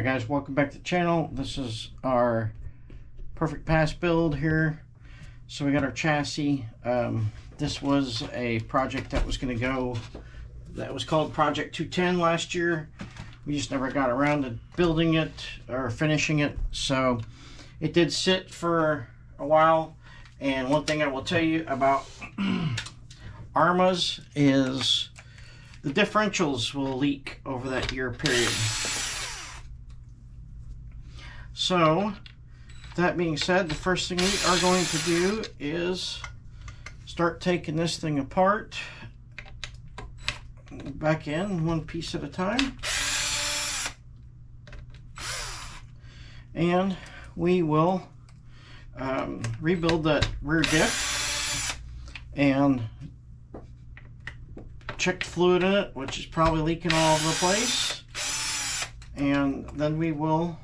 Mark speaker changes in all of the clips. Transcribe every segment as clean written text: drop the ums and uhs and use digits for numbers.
Speaker 1: Alright guys, welcome back to the channel. This is our perfect pass build here. So we got our chassis. This was a project that was going to go, that was called Project 210 last year. We just never got around to building it or finishing it. So it did sit for a while. And one thing I will tell you about Arrmas is the differentials will leak over that year period. So, that being said, the first thing we are going to do is start taking this thing apart, back in one piece at a time, and we will rebuild that rear diff and check the fluid in it, which is probably leaking all over the place, and then we will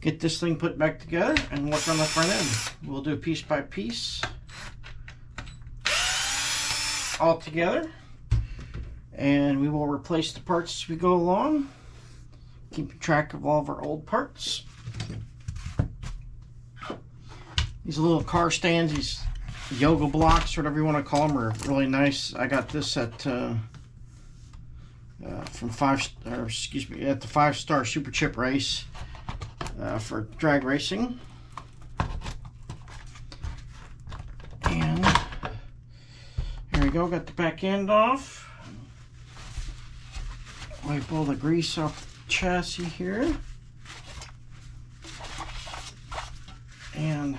Speaker 1: get this thing put back together and work on the front end. We'll do piece by piece all together, and we will replace the parts as we go along, keeping track of all of our old parts. These little car stands, these yoga blocks, whatever you want to call them, are really nice. I got this at the 5-star Super Chip race for drag racing. And here we go, got the back end off. Wipe all the grease off the chassis here. And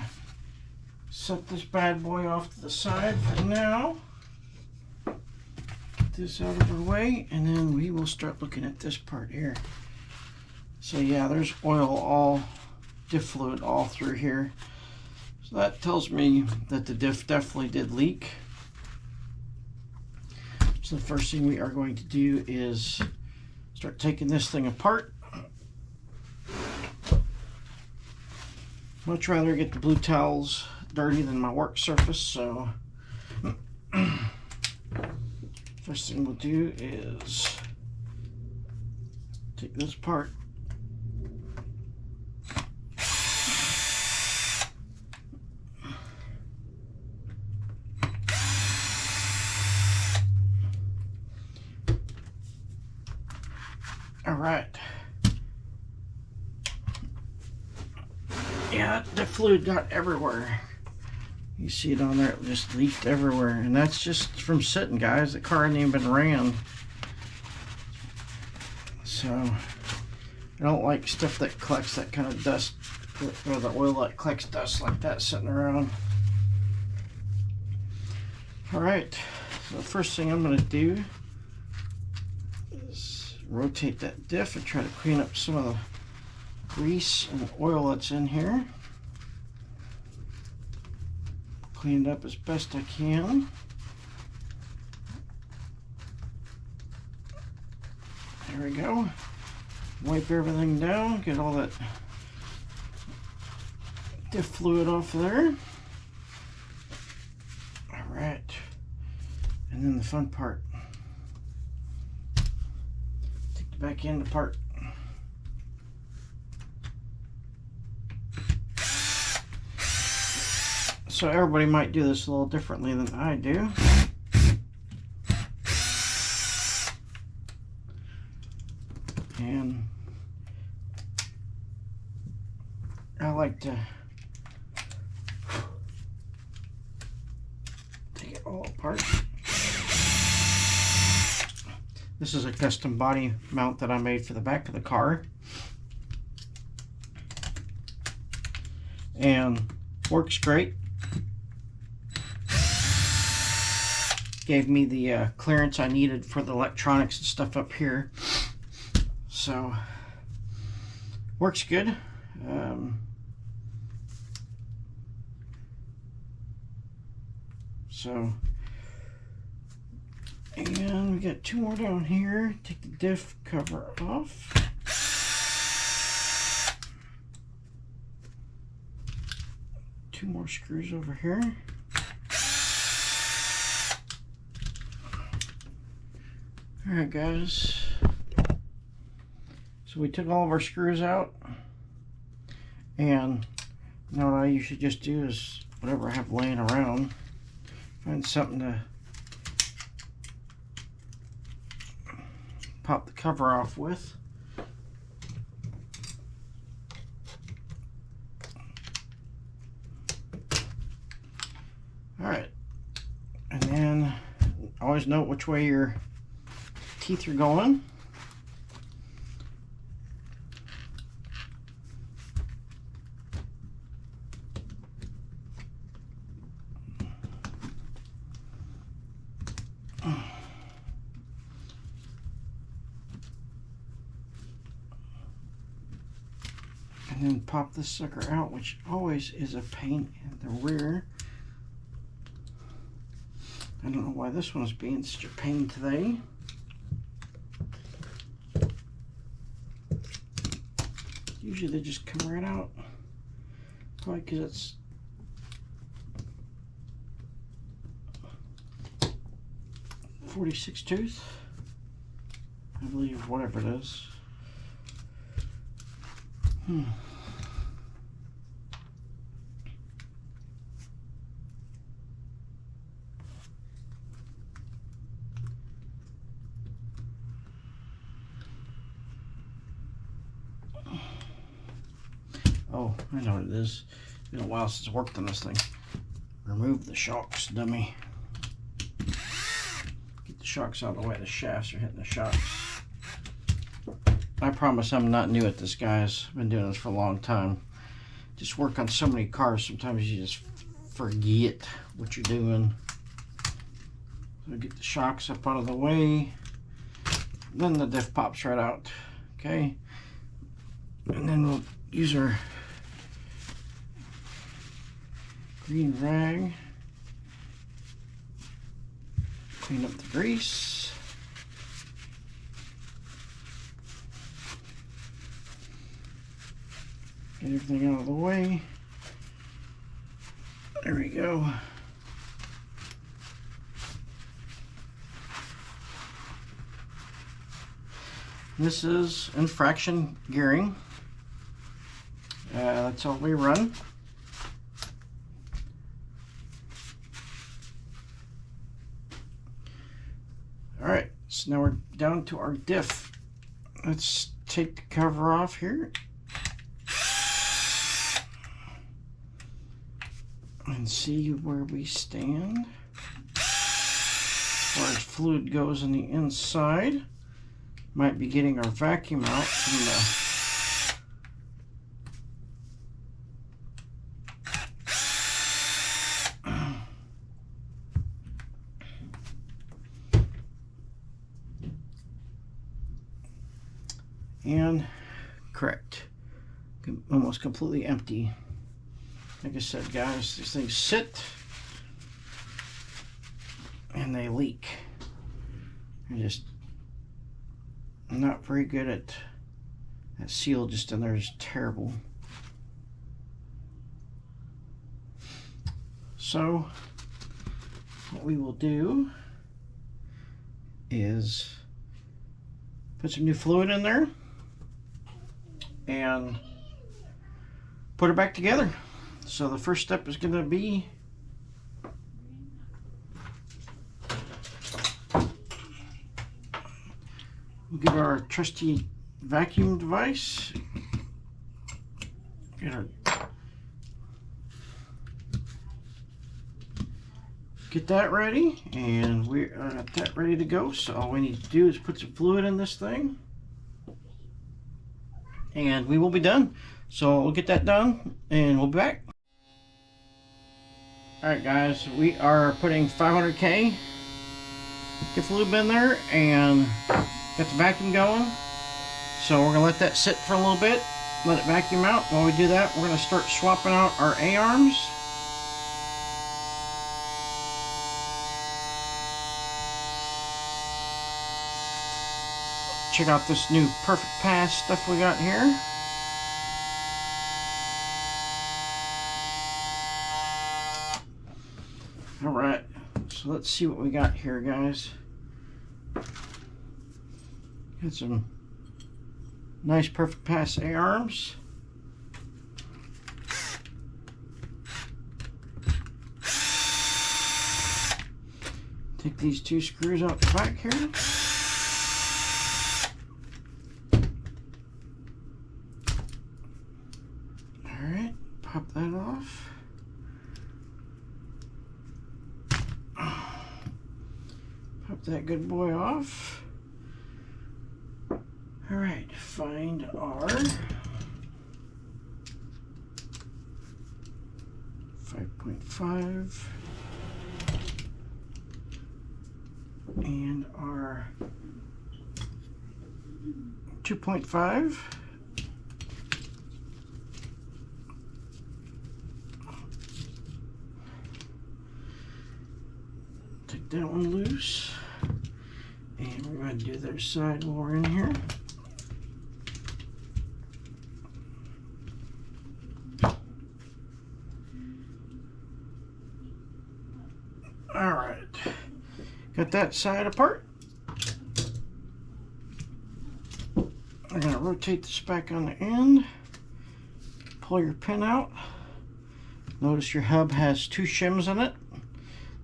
Speaker 1: set this bad boy off to the side for now. Get this out of the way, and then we will start looking at this part here. So yeah, there's oil, diff fluid all through here. So that tells me that the diff definitely did leak. So the first thing we are going to do is start taking this thing apart. Much rather get the blue towels dirty than my work surface, so first thing we'll do is take this part, all right. Yeah, the fluid got everywhere. You see it on there, it just leaked everywhere. And that's just from sitting, guys. The car hadn't even been ran. So, I don't like stuff that collects that kind of dust, or the oil that collects dust like that sitting around. Alright, so the first thing I'm going to do is rotate that diff and try to clean up some of the grease and oil that's in here. Clean it up as best I can. There we go. Wipe everything down, get all that diff fluid off there. Alright. And then the fun part. Take the back end apart. So everybody might do this a little differently than I do. And I like to take it all apart. This is a custom body mount that I made for the back of the car. And works great. Gave me the clearance I needed for the electronics and stuff up here, so works good. And we got two more down here. Take the diff cover off. Two more screws over here. Alright guys, so So we took all of our screws out, and now what I usually just do is whatever I have laying around, find something to pop the cover off with. Alright, and then always note which way your teeth are going. And then pop this sucker out, which always is a pain in the rear. I don't know why this one's being such a pain today. Usually they just come right out. Probably because it's .46 tooth, I believe, whatever it is. Oh, I know what it is. It's been a while since I worked on this thing. Remove the shocks, dummy. Get the shocks out of the way. The shafts are hitting the shocks. I promise I'm not new at this, guys. I've been doing this for a long time. Just work on so many cars, sometimes you just forget what you're doing. So get the shocks up out of the way. Then the diff pops right out. Okay. And then we'll use our green rag. Clean up the grease. Get everything out of the way. There we go. This is infraction gearing. That's all we run. Alright, so now we're down to our diff. Let's take the cover off here and see where we stand as far as fluid goes on the inside. Might be getting our vacuum out from the and correct, almost completely empty. Like I said, guys, these things sit and they leak. They're just not very good at that seal. Just in there is terrible. So what we will do is put some new fluid in there and put it back together. So the first step is going to be we'll get our trusty vacuum device. Get that ready, and we're got that ready to go. So all we need to do is put some fluid in this thing, and we will be done. So we'll get that done, and we'll be back. Alright guys, we are putting 500K diff lube in there and got the vacuum going. So we're going to let that sit for a little bit, let it vacuum out. While we do that, we're going to start swapping out our A-arms. Check out this new Perfect Pass stuff we got here. Alright, so let's see what we got here, guys. Got some Nice Perfect Pass A arms. Take these 2 screws out the back here. Alright, pop that off. Pop that good boy off. Alright, find our 5.5 and our 2.5. Take that one loose, and we're going to do the other side while we're in here. All right, got that side apart. I'm going to rotate this back on the end, pull your pin out. Notice your hub has 2 shims in it.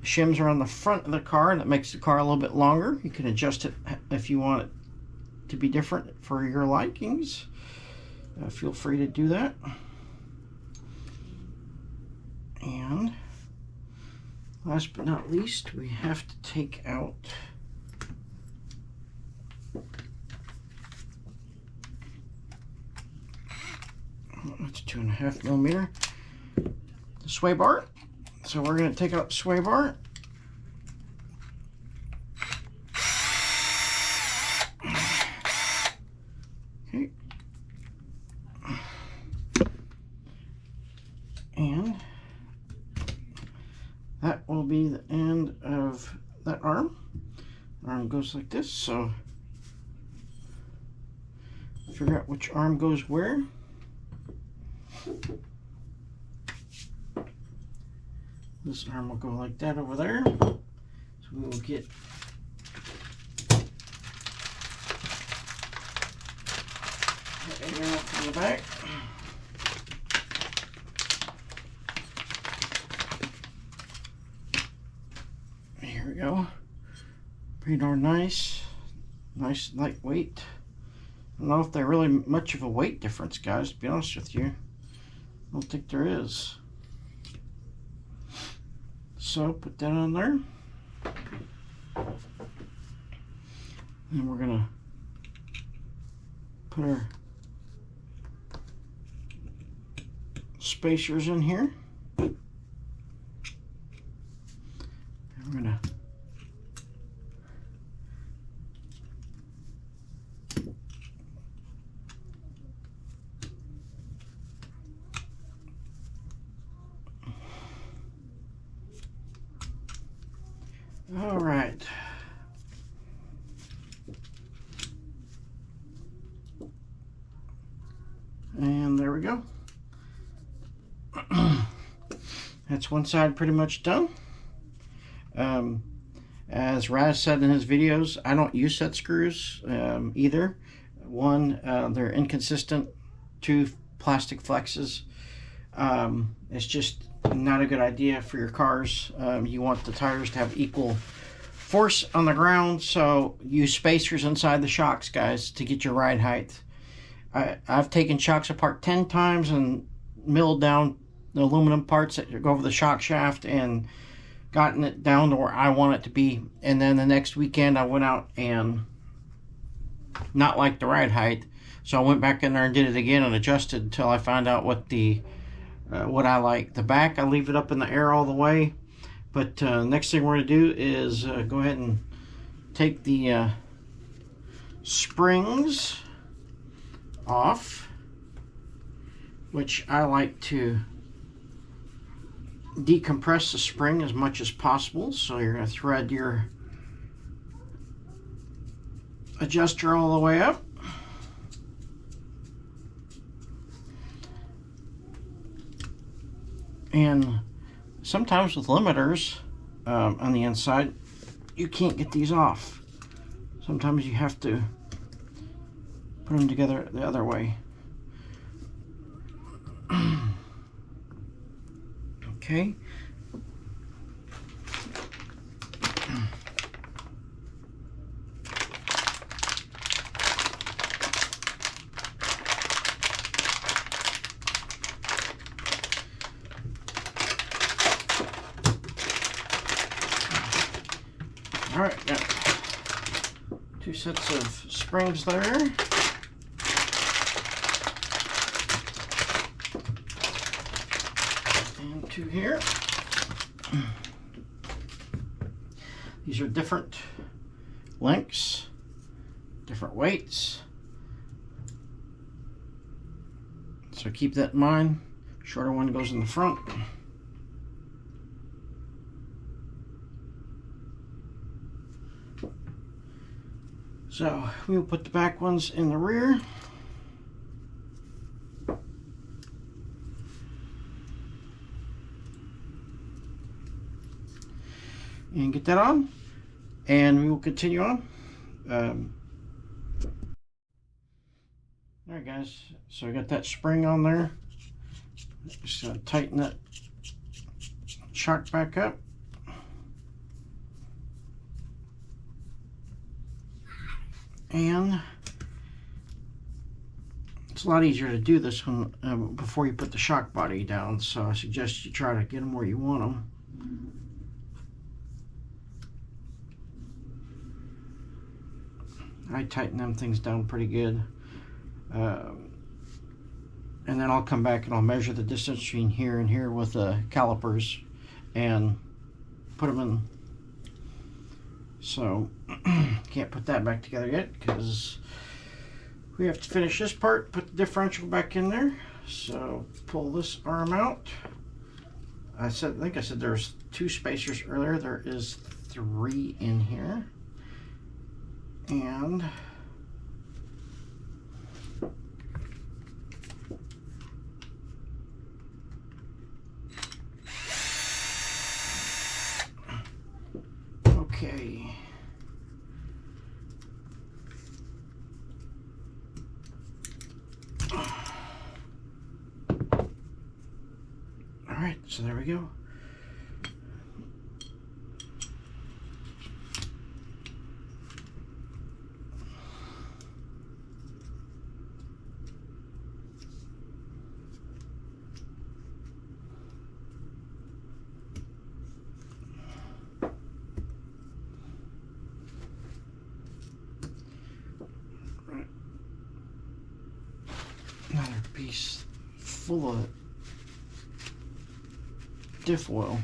Speaker 1: The shims are on the front of the car, and that makes the car a little bit longer. You can adjust it if you want it to be different for your likings. Feel free to do that. And last but not least, we have to take out that's 2.5 millimeter, the sway bar. So we're going to take out the sway bar. Okay. And that will be the end of that arm. The arm goes like this, so figure out which arm goes where. This arm will go like that over there. So we will get the air out from the back. Here we go. Pretty darn nice. Nice lightweight. I don't know if there's really much of a weight difference, guys, to be honest with you. I don't think there is. So put that on there. And we're gonna put our spacers in here. And we're gonna all right. And there we go. That's one side pretty much done. As Raz said in his videos, I don't use set screws either. One, they're inconsistent. 2, plastic flexes. It's just not a good idea for your cars. You want the tires to have equal force on the ground, so use spacers inside the shocks, guys, to get your ride height. I've taken shocks apart 10 times and milled down the aluminum parts that go over the shock shaft and gotten it down to where I want it to be. And then the next weekend I went out and not liked the ride height, so I went back in there and did it again and adjusted until I found out what I like. The back, I leave it up in the air all the way. But next thing we're going to do is go ahead and take the springs off, which I like to decompress the spring as much as possible. So you're going to thread your adjuster all the way up. And sometimes with limiters on the inside, you can't get these off. Sometimes you have to put them together the other way. Okay. All right, got 2 sets of springs there. And 2 here. These are different lengths, different weights. So keep that in mind. Shorter one goes in the front. So we will put the back ones in the rear. And get that on. And we will continue on. Alright guys, so I got that spring on there. Just gonna tighten that shock back up. And it's a lot easier to do this one before you put the shock body down, so I suggest you try to get them where you want them. I tighten them things down pretty good. And then I'll come back and I'll measure the distance between here and here with the calipers and put them in. So can't put that back together yet because we have to finish this part, put the differential back in there. So pull this arm out. I think I said there's 2 spacers earlier. There is 3 in here. And okay. All right, so there we go. Another piece full of diff oil.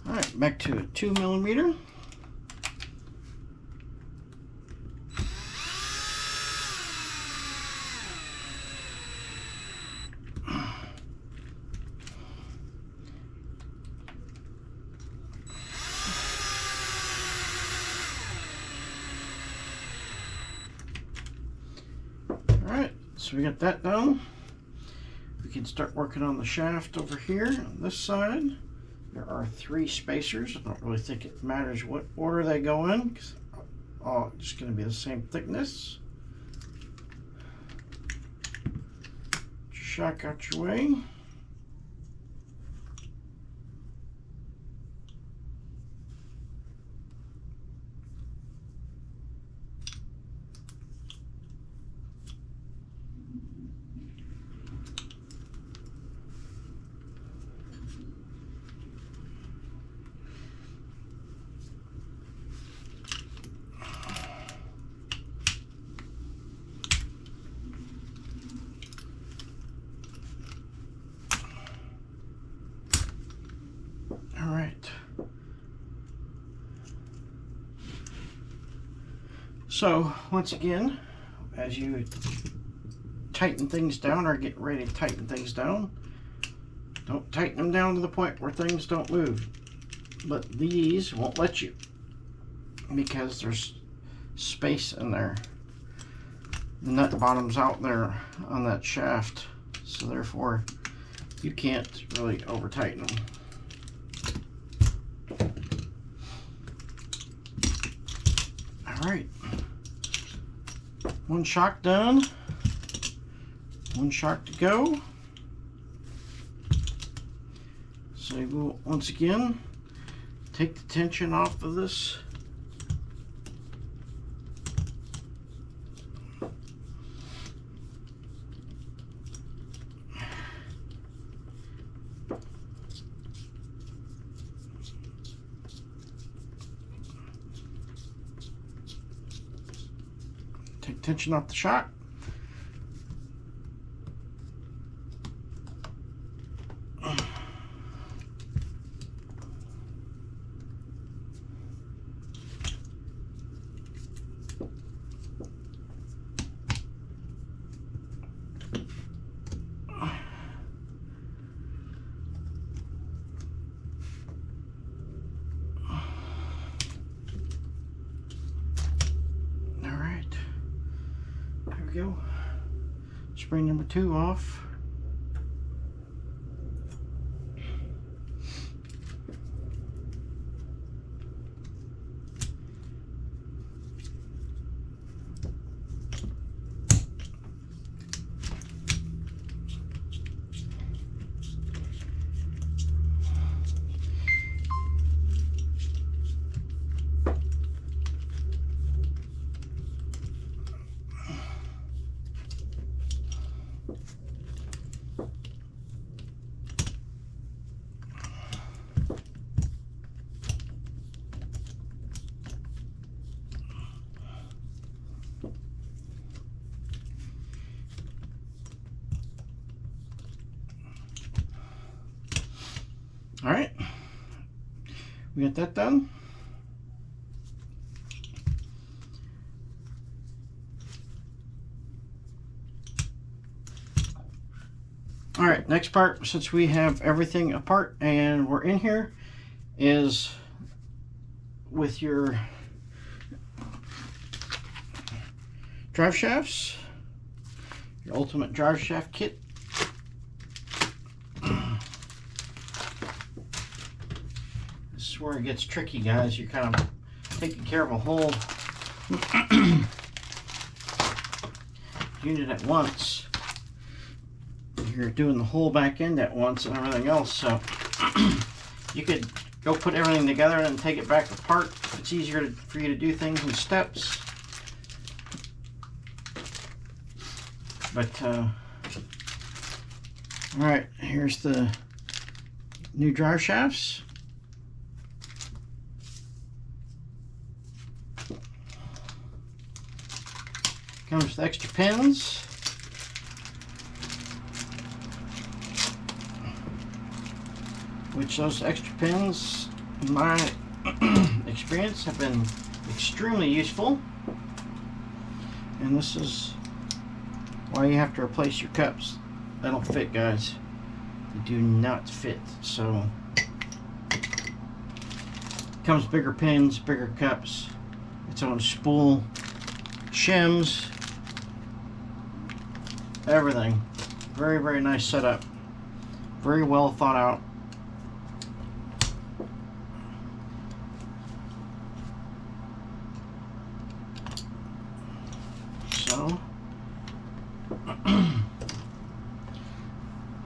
Speaker 1: All right, back to a 2mm. So we got that done. We can start working on the shaft over here on this side. There are 3 spacers. I don't really think it matters what order they go in because all just going to be the same thickness. Shock out your way. All right. So once again, as you tighten things down or get ready to tighten things down, don't tighten them down to the point where things don't move. But these won't let you because there's space in there. The nut bottom's out there on that shaft, so therefore you can't really over tighten them. All right, one shock done, one shock to go. So we'll once again take the tension off of this. Take tension off the shock. Go. Spring number 2 off. All right, we got that done. All right, next part, since we have everything apart and we're in here, is with your drive shafts, your ultimate drive shaft kit. This is where it gets tricky, guys. You're kind of taking care of a whole unit at once. You're doing the whole back end at once and everything else, so you could go put everything together and then take it back apart. It's easier for you to do things in steps. But all right, here's the new drive shafts. Comes with extra pins. Which those extra pins, in my experience, have been extremely useful. And this is why you have to replace your cups. They don't fit, guys. They do not fit. So comes bigger pins, bigger cups, its own spool, shims, everything. Very, very nice setup. Very well thought out. So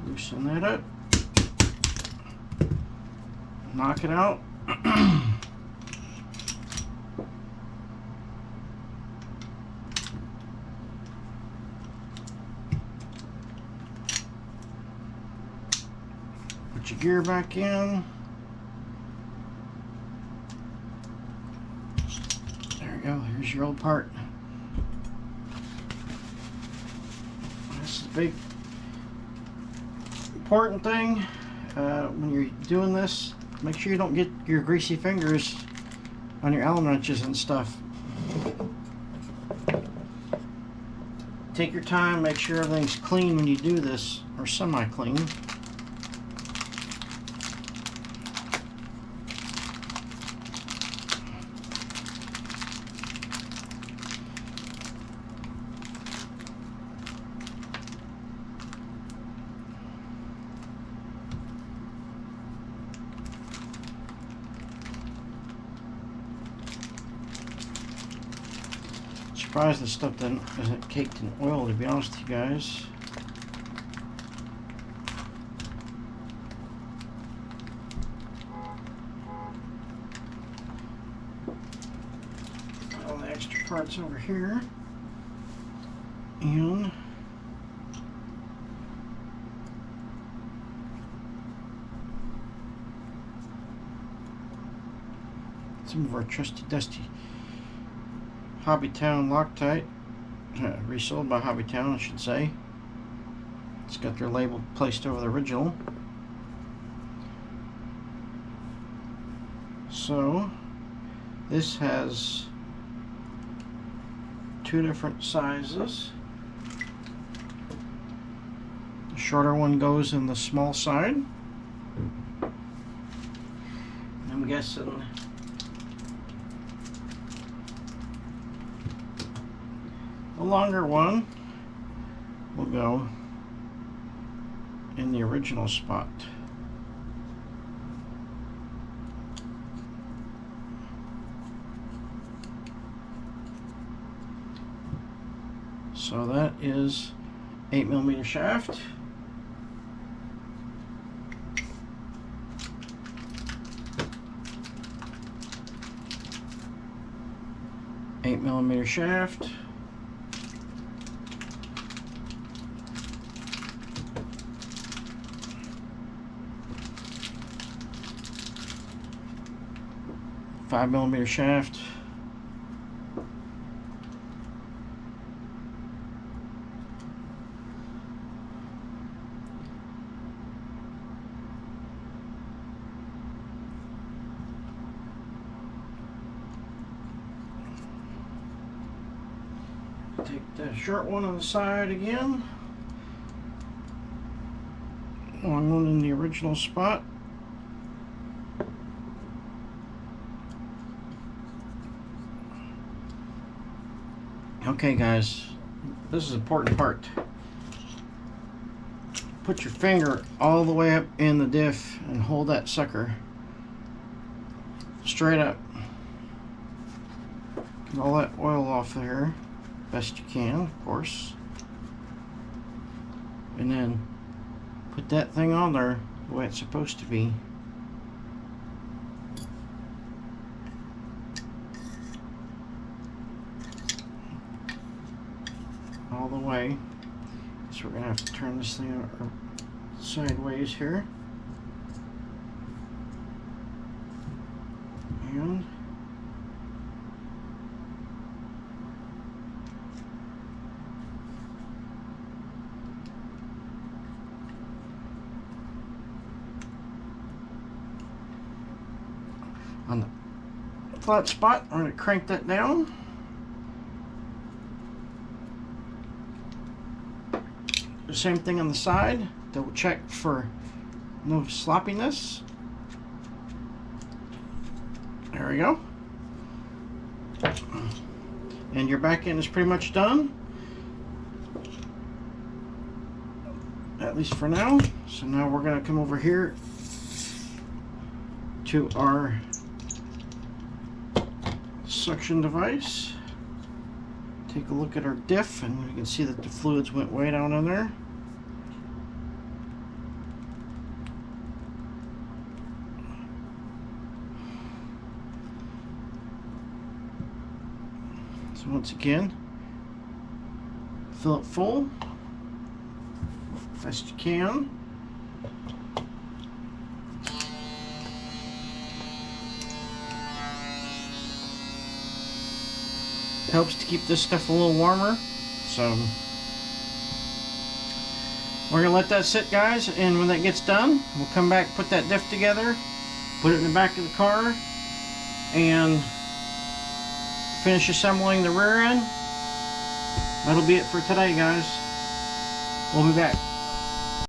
Speaker 1: loosen that up, knock it out. Put your gear back in. There we go, here's your old part. This is a big important thing when you're doing this. Make sure you don't get your greasy fingers on your Allen wrenches and stuff. Take your time, make sure everything's clean when you do this, or semi-clean. surprised this stuff isn't caked in oil, to be honest with you guys. All the extra parts over here. And some of our trusty dusty Hobbytown Loctite, resold by Hobbytown I should say. It's got their label placed over the original. So this has two different sizes. The shorter one goes in the small side. I'm guessing the longer one will go in the original spot. So that is 8mm shaft. $8mm shaft. $5mm shaft. Take the short one on the side again. Long one in the original spot. Okay guys, this is an important part. Put your finger all the way up in the diff and hold that sucker straight up. Get all that oil off there best you can, of course, and then put that thing on there the way it's supposed to be. All the way. So we're gonna have to turn this thing sideways here. And on the flat spot, I'm going to crank that down. The same thing on the side. Double check for no sloppiness. There we go. And your back end is pretty much done. At least for now. So now we're going to come over here to our suction device. Take a look at our diff, and you can see that the fluids went way down in there. So once again, fill it full best you can. Helps to keep this stuff a little warmer. So we're gonna let that sit, guys, and when that gets done, we'll come back, put that diff together, put it in the back of the car, and finish assembling the rear end. That'll be it for today, guys. We'll be back.